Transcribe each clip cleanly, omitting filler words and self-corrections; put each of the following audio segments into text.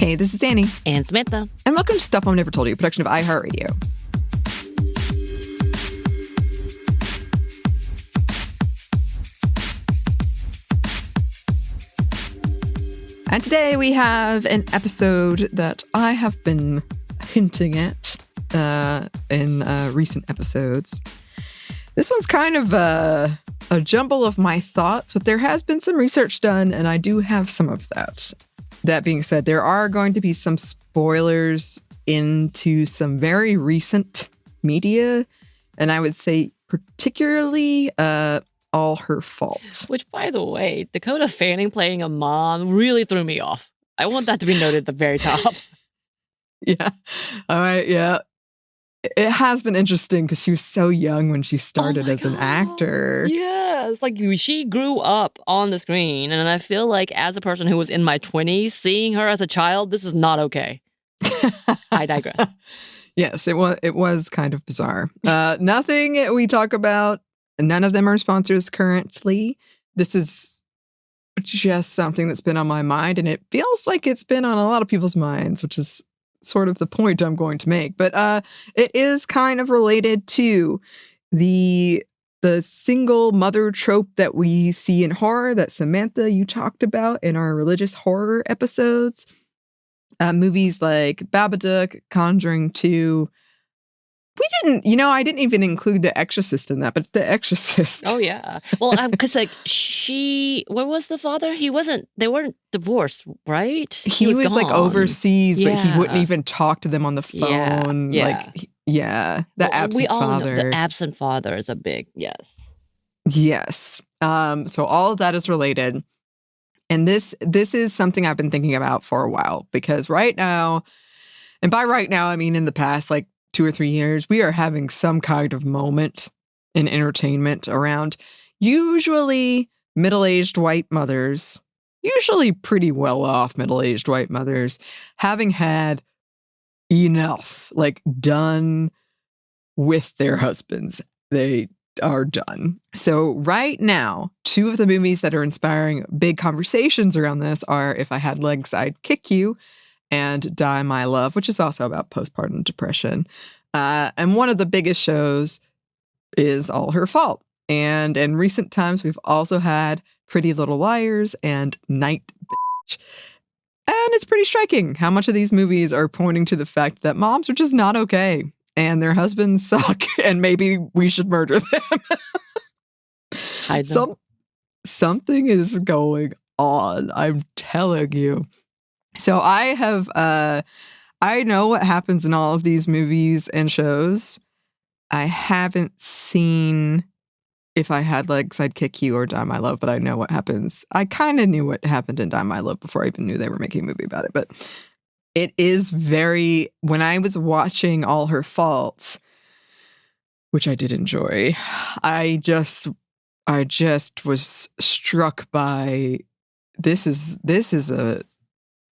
Hey, this is Anney. And Samantha. And welcome to Stuff Mom Never Told You, a production of iHeartRadio. And today we have an episode that I have been hinting at in recent episodes. This one's kind of a jumble of my thoughts, but there has been some research done, and I do have some of that. That being said, there are going to be some spoilers into some very recent media, and I would say particularly All Her Fault. Which, by the way, Dakota Fanning playing a mom really threw me off. I want that to be noted at the very top. Yeah. All right. Yeah. It has been interesting because she was so young when she started as an actor. Yeah, it's like she grew up on the screen. And I feel like as a person who was in my 20s, seeing her as a child, this is not okay. I digress. Yes, it was kind of bizarre. Nothing we talk about, none of them are sponsors currently. This is just something that's been on my mind, and it feels like it's been on a lot of people's minds, which is sort of the point I'm going to make. But it is kind of related to the single mother trope that we see in horror that Samantha, you talked about in our religious horror episodes. Movies like Babadook, Conjuring 2. I didn't even include The Exorcist in that, but The Exorcist. Oh, yeah. Well, because where was the father? They weren't divorced, right? He was like overseas, yeah. But he wouldn't even talk to them on the phone. Yeah. The absent we all father. Know the absent father is a big, yes. Yes. So all of that is related. And this is something I've been thinking about for a while, because right now, and by right now, I mean in the past, 2 or 3 years, we are having some kind of moment in entertainment around usually middle-aged white mothers, usually pretty well-off middle-aged white mothers, having had enough, done with their husbands. They are done. So right now, 2 of the movies that are inspiring big conversations around this are If I Had Legs, I'd Kick You, and Die My Love, which is also about postpartum depression. And one of the biggest shows is All Her Fault. And in recent times, we've also had Pretty Little Liars and Night Bitch. And it's pretty striking how much of these movies are pointing to the fact that moms are just not okay and their husbands suck and maybe we should murder them. Something is going on, I'm telling you. So I know what happens in all of these movies and shows. I haven't seen If I Had Legs, I'd Kick You or Die My Love, but I know what happens. I kind of knew what happened in Die My Love before I even knew they were making a movie about it. But it is when I was watching All Her Faults, which I did enjoy, I just was struck by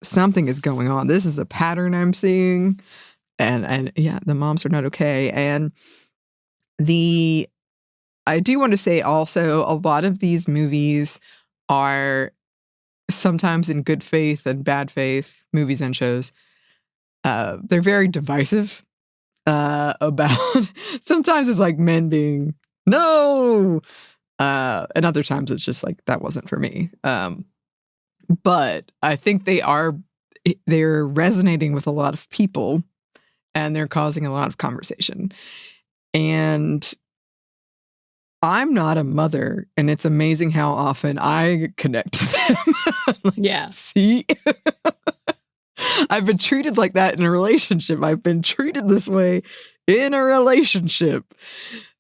something is going on. This is a pattern I'm seeing. And yeah, the moms are not okay. And I do want to say also, a lot of these movies are sometimes in good faith and bad faith, movies and shows. They're very divisive about, sometimes it's like men being, no! And other times it's just like, that wasn't for me. But I think they're resonating with a lot of people and they're causing a lot of conversation. And I'm not a mother, and it's amazing how often I connect to them. Yeah. See? I've been treated like that in a relationship. I've been treated this way in a relationship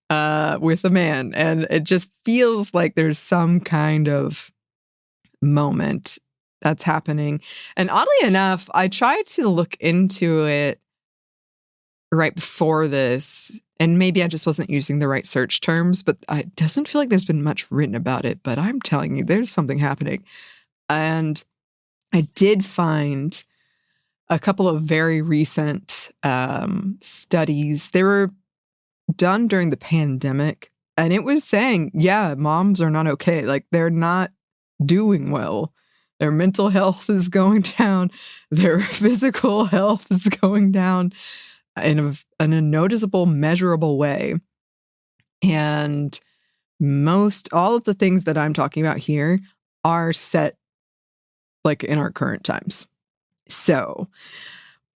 with a man. And it just feels like there's some kind of moment that's happening. And oddly enough, I tried to look into it right before this, and maybe I just wasn't using the right search terms, but it doesn't feel like there's been much written about it, but I'm telling you, there's something happening. And I did find a couple of very recent studies. They were done during the pandemic, and it was saying, yeah, moms are not okay. Like, they're not doing well Their mental health is going down. Their physical health is going down in a noticeable, measurable way. And all of the things that I'm talking about here are set like in our current times. So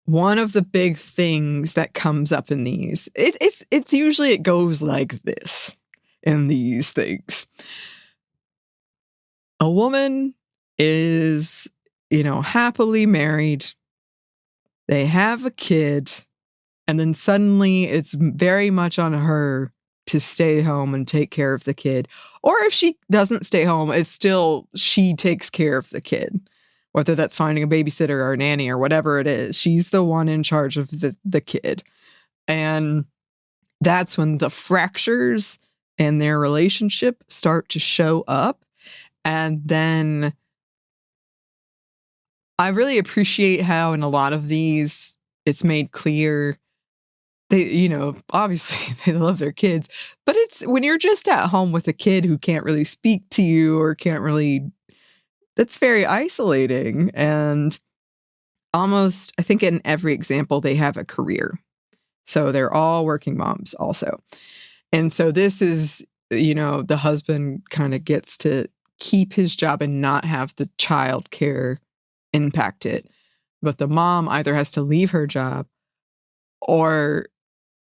one of the big things that comes up in these, it's usually it goes like this in these things. A woman is, happily married. They have a kid, and then suddenly it's very much on her to stay home and take care of the kid. Or if she doesn't stay home, it's still she takes care of the kid. Whether that's finding a babysitter or a nanny or whatever it is, she's the one in charge of the kid. And that's when the fractures in their relationship start to show up. And then I really appreciate how in a lot of these, it's made clear they, obviously they love their kids, but it's when you're just at home with a kid who can't really speak to you or can't really, that's very isolating. And almost, I think in every example, they have a career. So they're all working moms also. And so this is, the husband kind of gets to keep his job and not have the child care impact it. But the mom either has to leave her job or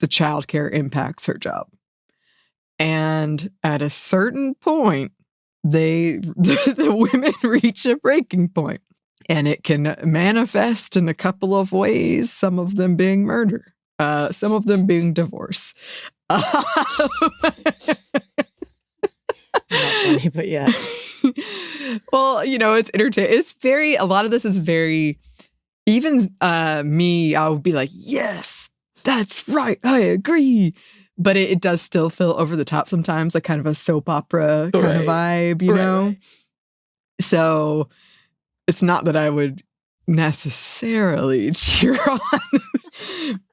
the child care impacts her job. And at a certain point, the women reach a breaking point, and it can manifest in a couple of ways, some of them being murder, some of them being divorce. Not funny, but yeah. Well, it's entertaining. A lot of this is very, even me, I would be like, yes, that's right, I agree. But it does still feel over the top sometimes, like kind of a soap opera kind of vibe, Right. So it's not that I would necessarily cheer on,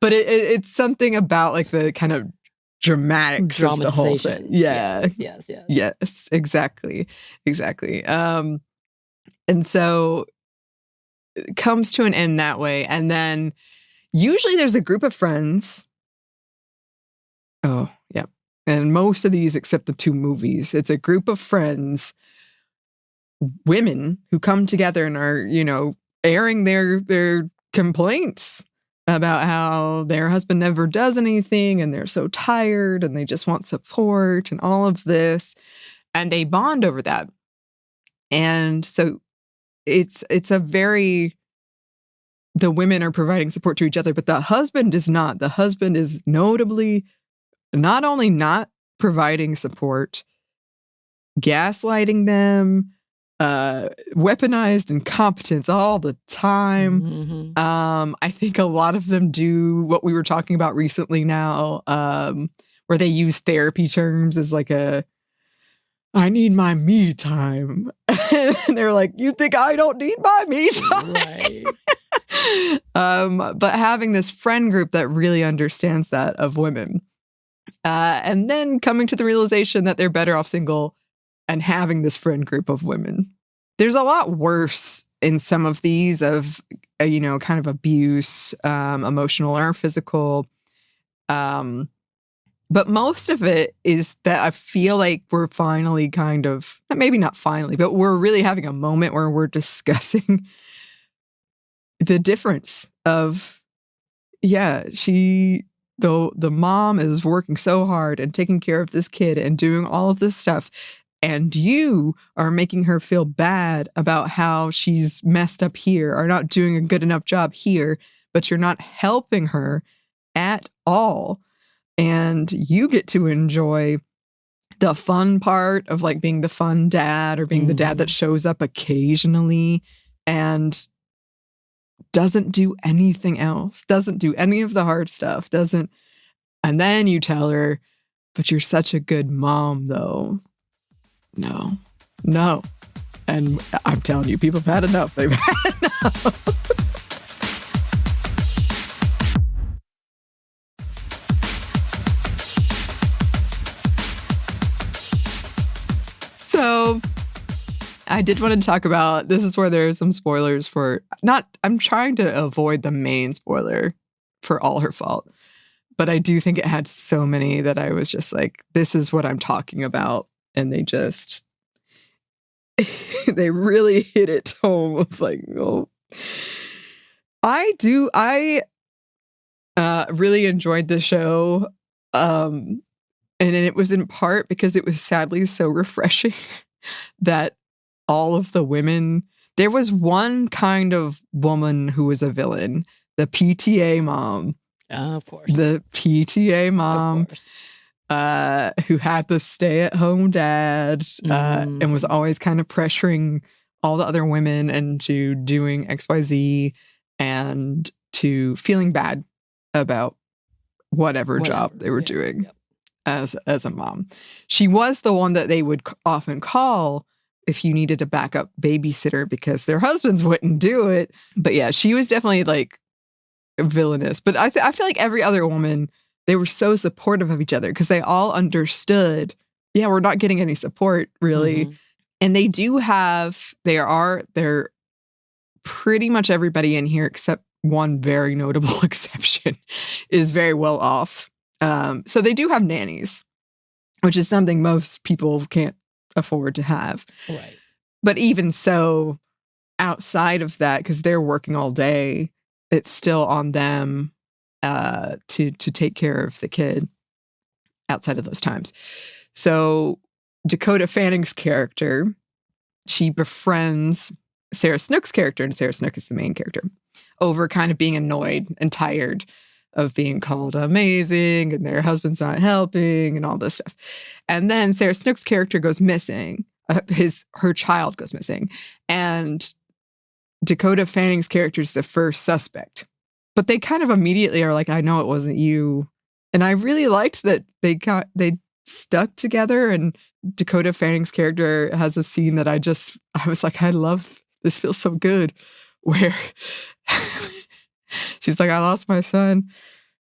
but it's something about like the kind of dramatics of the whole thing. Yeah. Yes, exactly. And so it comes to an end that way. And then usually there's a group of friends. Oh, yeah. And most of these, except the two movies, it's a group of friends, women who come together and are, airing their complaints about how their husband never does anything and they're so tired and they just want support and all of this. And they bond over that. And so it's a very, the women are providing support to each other, but the husband is not. The husband is notably not only not providing support, gaslighting them, weaponized incompetence all the time. Mm-hmm. I think a lot of them do what we were talking about recently now, where they use therapy terms as like I need my me time. And they're like, you think I don't need my me time? Right. But having this friend group that really understands that of women. And then coming to the realization that they're better off single and having this friend group of women. There's a lot worse in some of these of, kind of abuse, emotional or physical. But most of it is that I feel like we're finally kind of, maybe not finally, but we're really having a moment where we're discussing the difference of, the mom is working so hard and taking care of this kid and doing all of this stuff. And you are making her feel bad about how she's messed up here or not doing a good enough job here, but you're not helping her at all. And you get to enjoy the fun part of like being the fun dad or being the dad that shows up occasionally and doesn't do anything else, doesn't do any of the hard stuff, and then you tell her, but you're such a good mom though. No. And I'm telling you, people have had enough. They've had enough. So I did want to talk about, this is where there are some spoilers for, I'm trying to avoid the main spoiler for All Her Fault. But I do think it had so many that I was just like, this is what I'm talking about. And they just, they really hit it home of like, oh. I really enjoyed the show. And it was in part because it was sadly so refreshing that all of the women, there was one kind of woman who was a villain, the PTA mom. Of course. The PTA mom who had the stay-at-home dad and was always kind of pressuring all the other women into doing XYZ and to feeling bad about whatever job they were doing as a mom. She was the one that they would often call if you needed a backup babysitter because their husbands wouldn't do it. But yeah, she was definitely like villainous. But I feel like every other woman, they were so supportive of each other because they all understood, yeah, we're not getting any support really. And they do have, they're pretty much everybody in here except one very notable exception is very well off. So they do have nannies, which is something most people can't afford to have. Right. But even so, outside of that, because they're working all day, it's still on them to take care of the kid outside of those times. So Dakota Fanning's character, she befriends Sarah Snook's character, and Sarah Snook is the main character, over kind of being annoyed and tired of being called amazing and their husband's not helping and all this stuff. And then Sarah Snook's character goes missing. Her child goes missing. And Dakota Fanning's character is the first suspect. But they kind of immediately are like, I know it wasn't you. And I really liked that they stuck together. And Dakota Fanning's character has a scene that I was like, I love, this feels so good. Where she's like, I lost my son.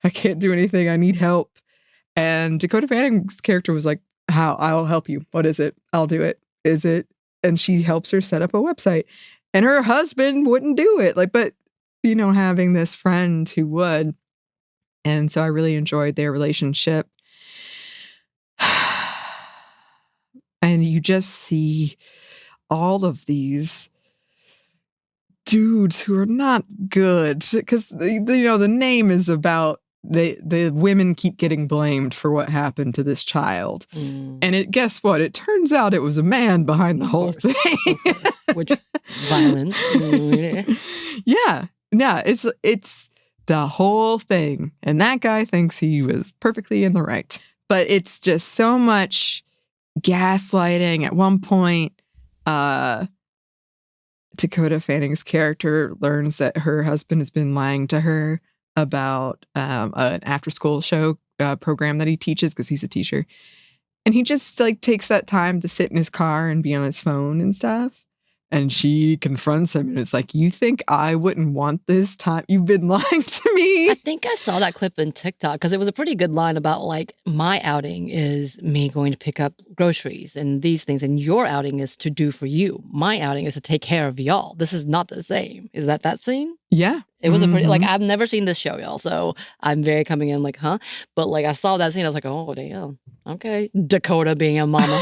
I can't do anything. I need help. And Dakota Fanning's character was like, how? I'll help you. What is it? I'll do it. Is it? And she helps her set up a website. And her husband wouldn't do it. Like, but, you know, having this friend who would. And so I really enjoyed their relationship. And you just see all of these dudes who are not good. Because, the name is about the women keep getting blamed for what happened to this child. And guess what? It turns out it was a man behind the whole thing. Which violence. Yeah. It's the whole thing. And that guy thinks he was perfectly in the right. But it's just so much gaslighting. At one point, Dakota Fanning's character learns that her husband has been lying to her about an after-school show program that he teaches because he's a teacher. And he just like takes that time to sit in his car and be on his phone and stuff. And she confronts him and is like, you think I wouldn't want this time? You've been lying to me. I think I saw that clip in TikTok because it was a pretty good line about like, my outing is me going to pick up groceries and these things. And your outing is to do for you. My outing is to take care of y'all. This is not the same. Is that scene? Yeah. It was a pretty, like, I've never seen this show, y'all. So I'm very coming in like, huh? But like, I saw that scene. I was like, oh, damn. Okay. Dakota being a mama.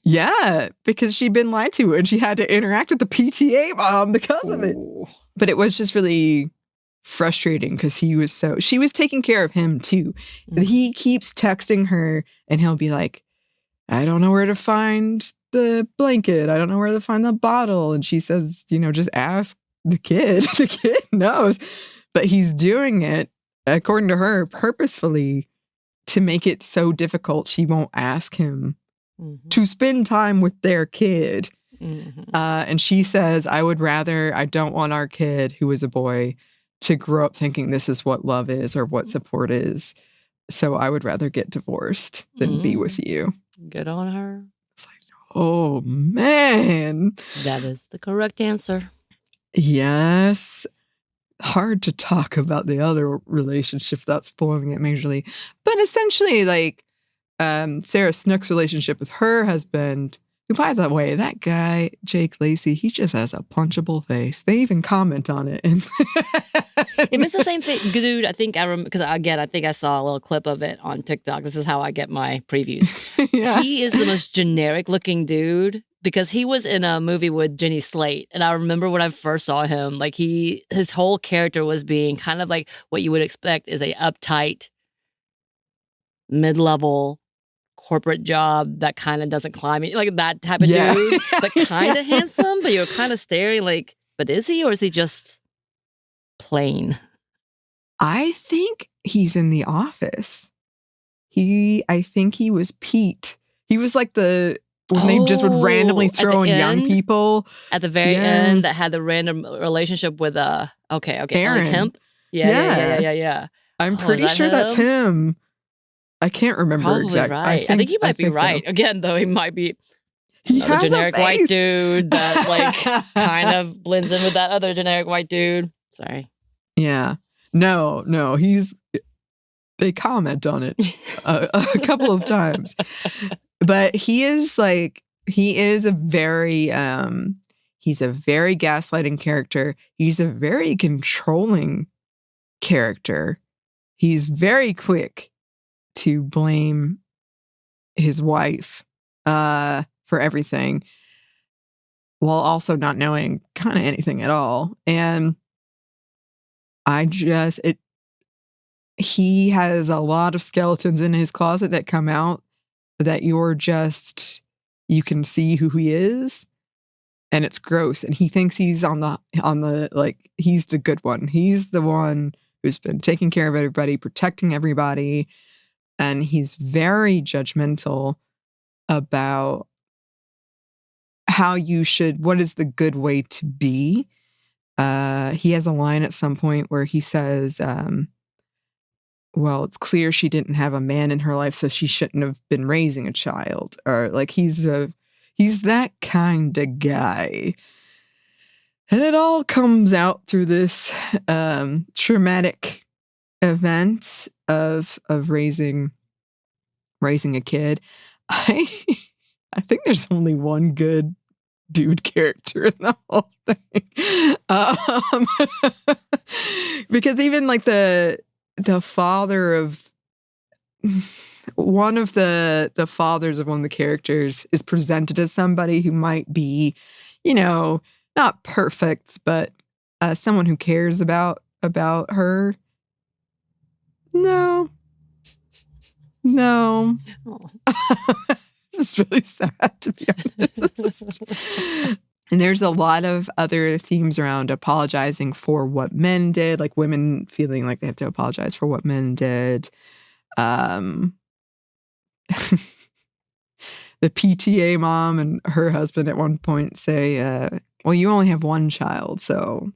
Yeah, because she'd been lied to and she had to interact with the PTA mom because of it. But it was just really frustrating because she was taking care of him too. He keeps texting her and he'll be like, I don't know where to find the blanket. I don't know where to find the bottle. And she says, just ask the kid. The kid knows. But he's doing it, according to her, purposefully to make it so difficult she won't ask him to spend time with their kid. And she says, I don't want our kid, who is a boy, to grow up thinking this is what love is or what support is. So I would rather get divorced than be with you. Good on her. It's like, oh, man. That is the correct answer. Yes. Hard to talk about the other relationship that's spoiling it majorly. But essentially, like, Sarah Snook's relationship with her husband, By the way, that guy, Jake Lacey, he just has a punchable face. They even comment on it. And if it's the same thing, dude, I think I remember, because again, I think I saw a little clip of it on TikTok. This is how I get my previews. Yeah. He is the most generic looking dude because he was in a movie with Jenny Slate. And I remember when I first saw him, like his whole character was being kind of like what you would expect is a uptight, mid-level corporate job that kind of doesn't climb it, like that type of dude, but kind of handsome, but you're kind of staring like, but is he, or is he just plain? I think he's in The Office. I think he was Pete. He was like when they just would randomly throw in young people. At the very end that had the random relationship with Aaron Kemp. Yeah. I'm pretty sure that's him. I can't remember Probably exactly. Right. I think he might be right. Again, though, he might be a generic white dude that like kind of blends in with that other generic white dude. Sorry. Yeah. No. They comment on it a couple of times. But he is a very he's a very gaslighting character. He's a very controlling character. He's very quick to blame his wife for everything while also not knowing kind of anything at all. And he has a lot of skeletons in his closet that come out that you can see who he is, and it's gross. And he thinks he's on the like, he's the good one. He's the one who's been taking care of everybody, protecting everybody. And he's very judgmental about what is the good way to be. He has a line at some point where he says, well, it's clear she didn't have a man in her life, so she shouldn't have been raising a child. Or like he's that kind of guy. And it all comes out through this traumatic event of raising a kid. I think there's only one good dude character in the whole thing. Because even like the father of one of the fathers of one of the characters is presented as somebody who might be, not perfect, but someone who cares about her. No. Oh. It's really sad, to be honest. And there's a lot of other themes around apologizing for what men did, like women feeling like they have to apologize for what men did. The PTA mom and her husband at one point say, well, you only have one child, so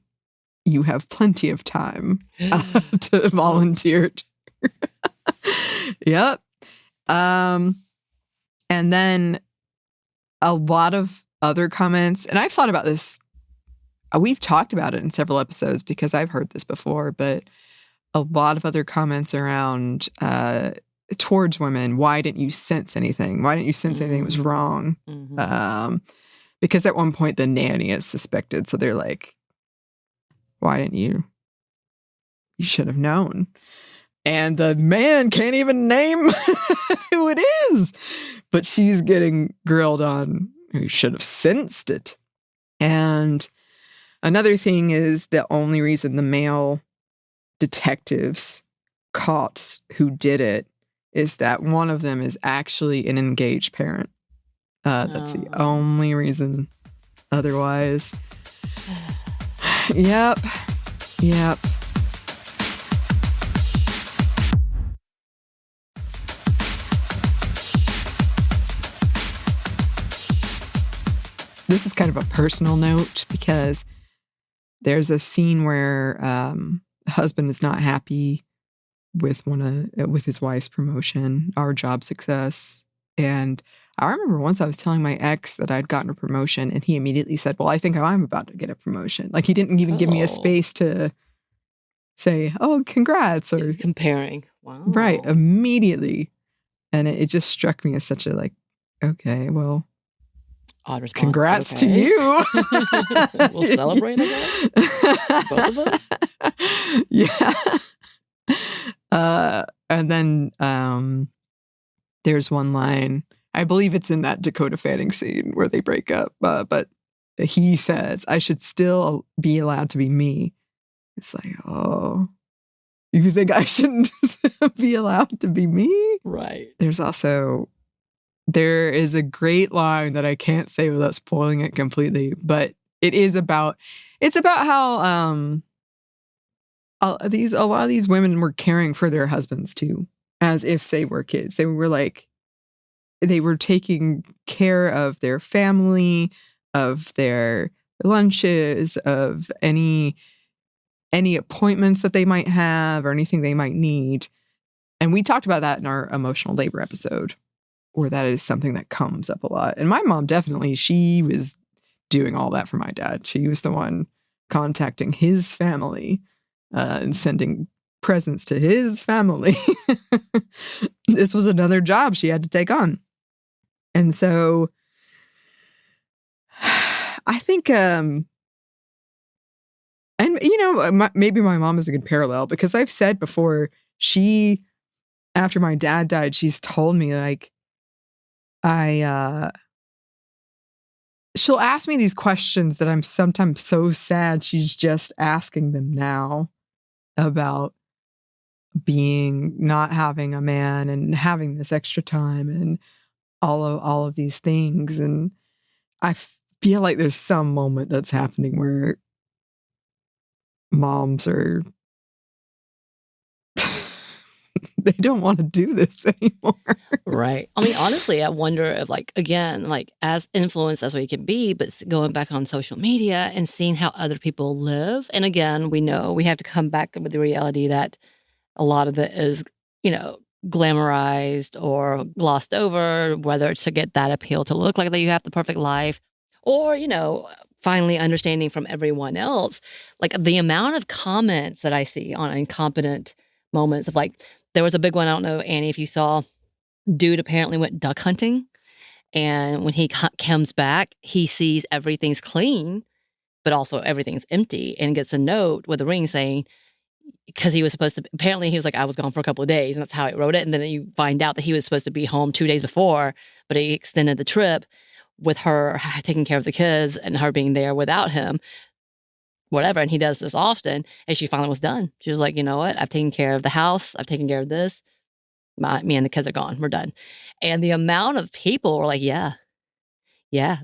you have plenty of time to volunteer. Yep. And then a lot of other comments, and I've thought about this. We've talked about it in several episodes because I've heard this before, but a lot of other comments around towards women. Why didn't you sense anything? Why didn't you sense anything was wrong? Mm-hmm. Because at one point the nanny is suspected. So they're like, why didn't you? You should have known. And the man can't even name who it is. But she's getting grilled on, you should have sensed it. And another thing is the only reason the male detectives caught who did it is that one of them is actually an engaged parent. That's the only reason. Otherwise, yep. This is kind of a personal note because there's a scene where the husband is not happy with his wife's promotion, our job success. And I remember once I was telling my ex that I'd gotten a promotion, and he immediately said, well, I think I'm about to get a promotion. Like, he didn't even give me a space to say, oh, congrats. Or comparing. Wow. Right. Immediately. And it just struck me as such a like, okay, well, Odd response. Congrats to Okay. you. We'll celebrate, I guess. Both of us. Yeah. And then there's one line, I believe it's in that Dakota Fanning scene where they break up, but he says, I should still be allowed to be me. It's like, oh, you think I shouldn't be allowed to be me? Right. There is a great line that I can't say without spoiling it completely, but it's about how a lot of these women were caring for their husbands too, as if they were kids. They were taking care of their family, of their lunches, of any appointments that they might have or anything they might need. And we talked about that in our emotional labor episode, where that is something that comes up a lot. And my mom definitely, she was doing all that for my dad. She was the one contacting his family and sending presents to his family. This was another job she had to take on. And so I think, and maybe my mom is a good parallel, because I've said before, after my dad died, she's told me, like, she'll ask me these questions that I'm sometimes so sad she's just asking them now, about not having a man and having this extra time and all of these things. And I feel like there's some moment that's happening where moms are they don't want to do this anymore. Right. I mean, honestly, I wonder if, like, again, like, as influenced as we can be, but going back on social media and seeing how other people live. And again, we know we have to come back with the reality that a lot of it is, glamorized or glossed over, whether it's to get that appeal to look like that you have the perfect life, or, finally understanding from everyone else, like the amount of comments that I see on incompetent moments of, like, there was a big one, I don't know, Annie, if you saw, dude apparently went duck hunting, and when he comes back, he sees everything's clean, but also everything's empty, and gets a note with a ring saying, because he was supposed to, apparently he was like, I was gone for a couple of days, and that's how he wrote it. And then you find out that he was supposed to be home 2 days before, but he extended the trip with her taking care of the kids and her being there without him, whatever. And he does this often. And she finally was done. She was like, you know what? I've taken care of the house. I've taken care of this. Me and the kids are gone. We're done. And the amount of people were like, yeah,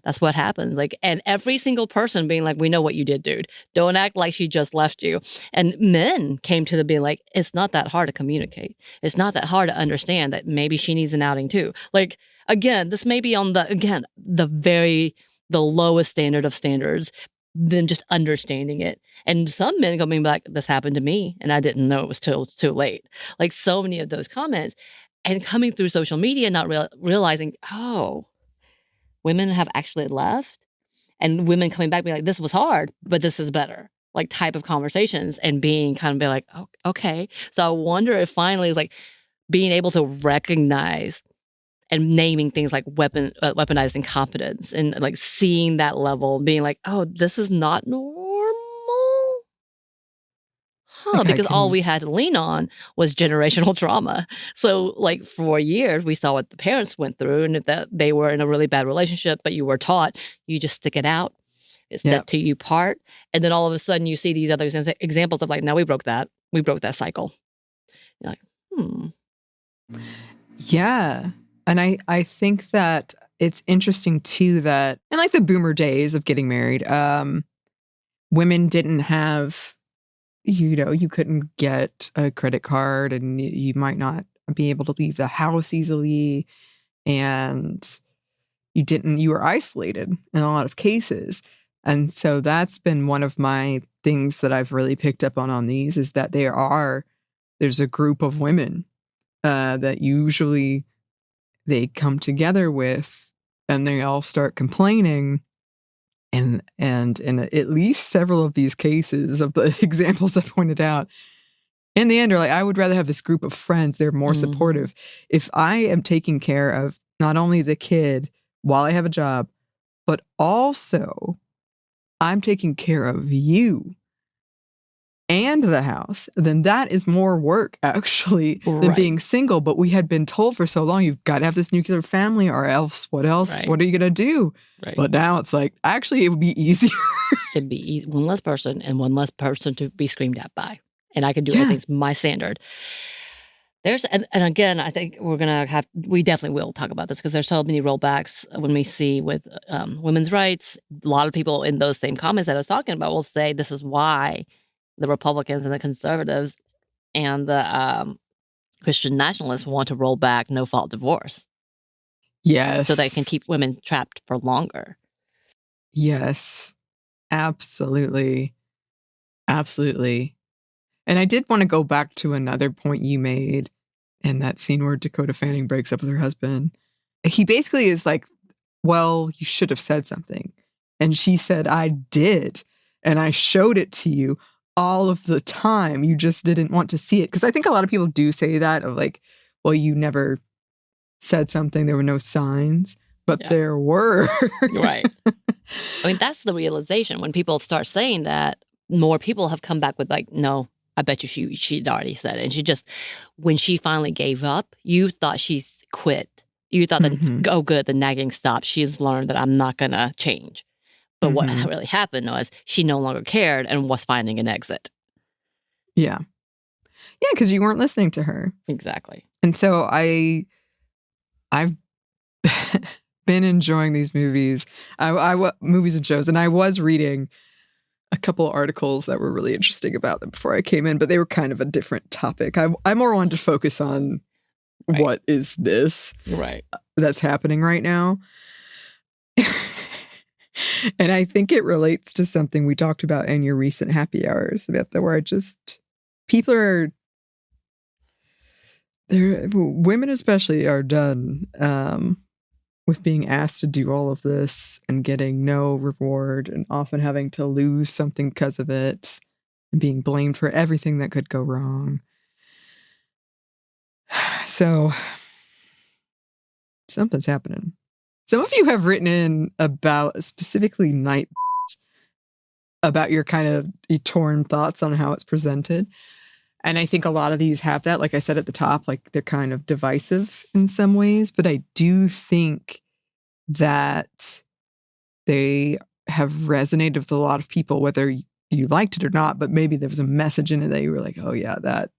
that's what happens. Like, and every single person being like, we know what you did, dude. Don't act like she just left you. And men came to the being like, it's not that hard to communicate. It's not that hard to understand that maybe she needs an outing too. Like, again, this may be on the lowest standard of standards, than just understanding it. And some men go being like, this happened to me and I didn't know it was till too late. Like, so many of those comments, and coming through social media, not realizing, oh, women have actually left, and women coming back being like, this was hard, but this is better, like, type of conversations, and being kind of be like, oh, okay. So I wonder if finally it's like being able to recognize and naming things like weaponized incompetence, and like seeing that level, being like, oh, this is not normal. Because all we had to lean on was generational trauma. So, like, for years, we saw what the parents went through, and that they were in a really bad relationship, but you were taught, you just stick it out. It's that till you part. And then all of a sudden, you see these other examples of, like, now we broke that. We broke that cycle. You're like, Yeah. And I think that it's interesting, too, that in, like, the boomer days of getting married, women didn't have, you couldn't get a credit card, and you might not be able to leave the house easily. And you were isolated in a lot of cases. And so that's been one of my things that I've really picked up on these, is that there's a group of women that usually they come together with, and they all start complaining. And in at least several of these cases of the examples I pointed out, in the end, are like, I would rather have this group of friends. They're more supportive. If I am taking care of not only the kid while I have a job, but also I'm taking care of you and the house, then that is more work actually than being single. But we had been told for so long, you've got to have this nuclear family or else what else? Right. What are you going to do? Right. But now it's like, actually, it would be easier. It'd be one less person and one less person to be screamed at by. And I can do everything. It's my standard. And again, I think we definitely will talk about this because there's so many rollbacks when we see with women's rights. A lot of people in those same comments that I was talking about will say this is why the Republicans and the conservatives and the Christian nationalists want to roll back no-fault divorce. Yes. So they can keep women trapped for longer. Yes, absolutely. Absolutely. And I did want to go back to another point you made in that scene where Dakota Fanning breaks up with her husband. He basically is like, well, you should have said something. And she said, I did. And I showed it to you all of the time. You just didn't want to see it. Because I think a lot of people do say that of like, well, you never said something. There were no signs. But there were. Right. I mean, that's the realization. When people start saying that, more people have come back with like, no, I bet you she'd already said it. And she just, when she finally gave up, you thought she's quit. You thought that, oh, good, the nagging stopped. She's learned that I'm not going to change. But what really happened was she no longer cared and was finding an exit. Yeah. Yeah, because you weren't listening to her. Exactly. And so I've been enjoying these movies, movies and shows, and I was reading a couple of articles that were really interesting about them before I came in, but they were kind of a different topic. I more wanted to focus on what is this that's happening right now. And I think it relates to something we talked about in your recent happy hours, Samantha, where women especially are done with being asked to do all of this and getting no reward and often having to lose something because of it and being blamed for everything that could go wrong. So something's happening. Some of you have written in about specifically Night about your kind of torn thoughts on how it's presented. And I think a lot of these have that, like I said at the top, like they're kind of divisive in some ways, but I do think that they have resonated with a lot of people, whether you liked it or not, but maybe there was a message in it that you were like, oh yeah, that,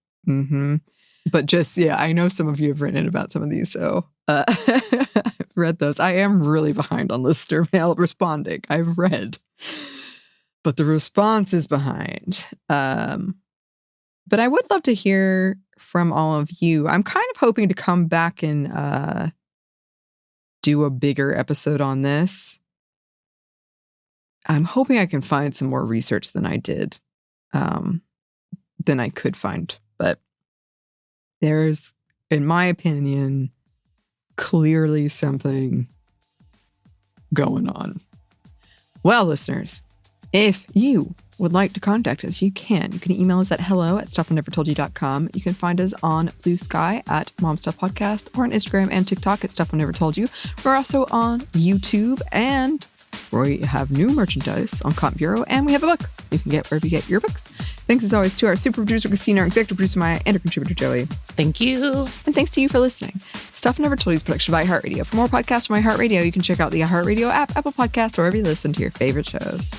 But just, I know some of you have written in about some of these, so I've read those. I am really behind on listener mail responding. I've read, but the response is behind. But I would love to hear from all of you. I'm kind of hoping to come back and do a bigger episode on this. I'm hoping I can find some more research than I did, than I could find. But there's, in my opinion, clearly something going on. Well, listeners, if you would like to contact us, you can. You can email us at hello@stuffinevertoldyou.com. You can find us on Blue Sky at Mom Stuff Podcast or on Instagram and TikTok at Stuff I Never Told You. We're also on YouTube, and we have new merchandise on Comp Bureau, and we have a book you can get wherever you get your books. Thanks as always to our super producer Christina, our executive producer Maya, and our contributor Joey. Thank you. And thanks to you for listening. Stuff I Never Told You is a production by iHeartRadio. For more podcasts from iHeartRadio, you can check out the iHeartRadio app, Apple Podcasts, or wherever you listen to your favorite shows.